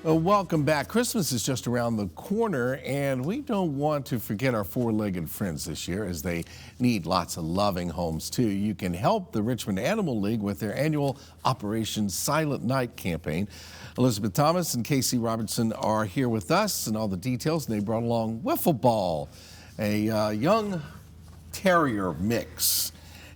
Well, welcome back. Christmas is just around the corner, and we don't want to forget our four-legged friends this year, as they need lots of loving homes too. You can help the Richmond Animal League with their annual Operation Silent Night campaign. Elizabeth Thomas and Casey Robertson are here with us and all the details, and they brought along Wiffle Ball, a young terrier mix.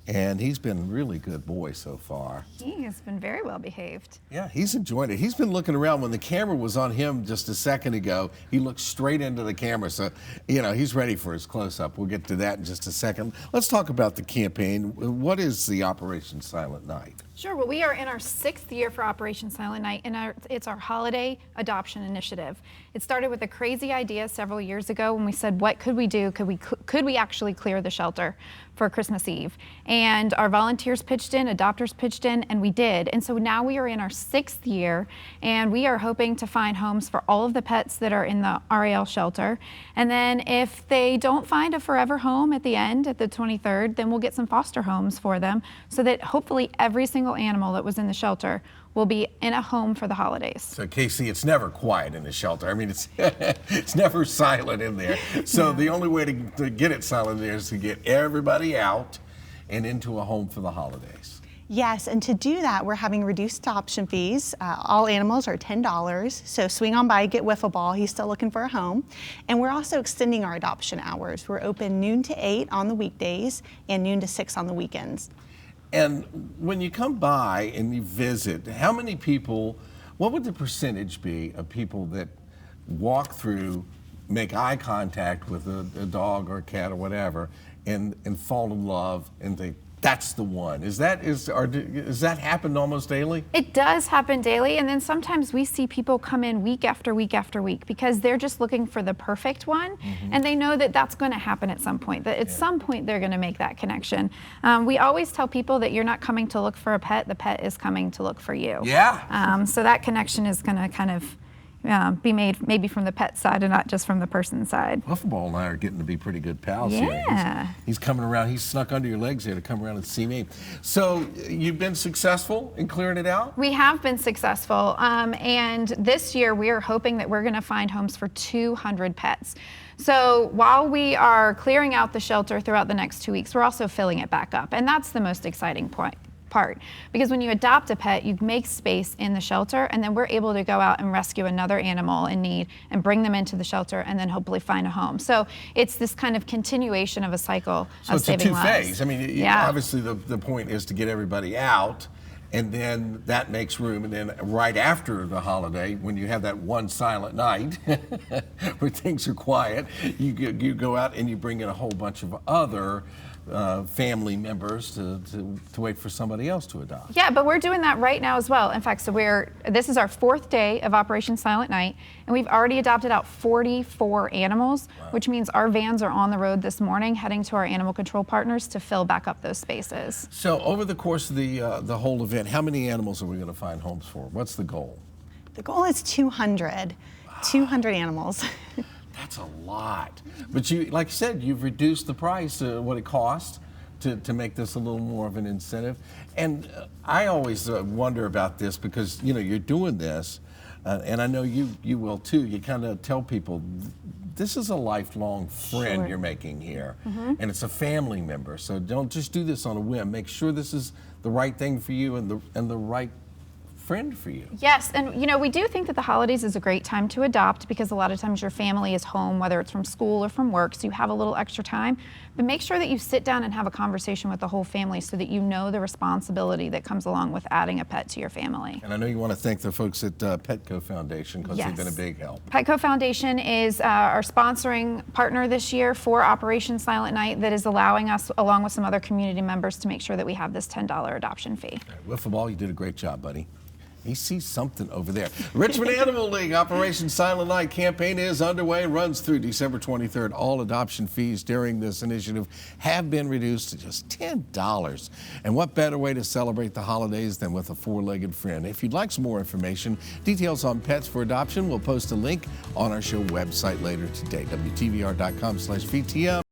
And he's been a really good boy so far. He has been very well behaved. Yeah, he's enjoying it. He's been looking around. When the camera was on him just a second ago, he looked straight into the camera. So, you know, he's ready for his close-up. We'll get to that in just a second. Let's talk about the campaign. What is the Operation Silent Night? Sure. Well, we are in our 6th year for Operation Silent Night, and it's our holiday adoption initiative. It started with a crazy idea several years ago when we said, what could we do? Could we actually clear the shelter for Christmas Eve? And our volunteers pitched in, adopters pitched in, and we did. And so now we are in our 6th year, and we are hoping to find homes for all of the pets that are in the RAL shelter. And then if they don't find a forever home at the end, at the 23rd, then we'll get some foster homes for them, so that hopefully every single animal that was in the shelter will be in a home for the holidays. So, Casey, it's never quiet in the shelter. I mean, it's never silent in there. So yeah. The only way to get it silent there is to get everybody out and into a home for the holidays. Yes, and to do that, we're having reduced adoption fees. All animals are $10, so swing on by, get Wiffle Ball. He's still looking for a home. And we're also extending our adoption hours. We're open noon to 8 on the weekdays and noon to 6 on the weekends. And when you come by and you visit, how many people, what would the percentage be of people that walk through, make eye contact with a dog or a cat or whatever, and fall in love and think, that's the one? Does that happen almost daily? It does happen daily, and then sometimes we see people come in week after week after week because they're just looking for the perfect one, and they know that that's going to happen at some point, that at some point they're going to make that connection. We always tell people that you're not coming to look for a pet, the pet is coming to look for you. Yeah. So that connection is going to kind of be made maybe from the pet side and not just from the person's side. Wiffle Ball and I are getting to be pretty good pals here. He's coming around, he's snuck under your legs here to come around and see me. So you've been successful in clearing it out? We have been successful, and this year we are hoping that we're going to find homes for 200 pets. So while we are clearing out the shelter throughout the next 2 weeks, we're also filling it back up, and that's the most exciting part. Because when you adopt a pet, you make space in the shelter, and then we're able to go out and rescue another animal in need and bring them into the shelter and then hopefully find a home. So it's this kind of continuation of a cycle of saving lives. So it's a two-phase. I mean, obviously the point is to get everybody out, and then that makes room, and then right after the holiday, when you have that one silent night where things are quiet, you go out and you bring in a whole bunch of other family members to wait for somebody else to adopt. Yeah, but we're doing that right now as well. In fact, so this is our 4th day of Operation Silent Night, and we've already adopted out 44 animals, which means our vans are on the road this morning heading to our animal control partners to fill back up those spaces. So over the course of the whole event, how many animals are we going to find homes for? What's the goal? The goal is 200. 200 animals. That's a lot. But you, like you said, you've reduced the price, what it costs to make this a little more of an incentive. And I always wonder about this because, you know, you're doing this, and I know you will too. You kind of tell people, this is a lifelong friend you're making here, and it's a family member. So don't just do this on a whim. Make sure this is the right thing for you and the right friend for you. Yes, and you know, we do think that the holidays is a great time to adopt because a lot of times your family is home, whether it's from school or from work, so you have a little extra time. But make sure that you sit down and have a conversation with the whole family so that you know the responsibility that comes along with adding a pet to your family. And I know you want to thank the folks at Petco Foundation because they've been a big help. Petco Foundation is our sponsoring partner this year for Operation Silent Night that is allowing us, along with some other community members, to make sure that we have this $10 adoption fee. Wiffle Ball, you did a great job, buddy. He sees something over there. Richmond Animal League Operation Silent Night campaign is underway, runs through December 23rd. All adoption fees during this initiative have been reduced to just $10. And what better way to celebrate the holidays than with a four-legged friend? If you'd like some more information, details on pets for adoption, we'll post a link on our show website later today, WTVR.com/VTM.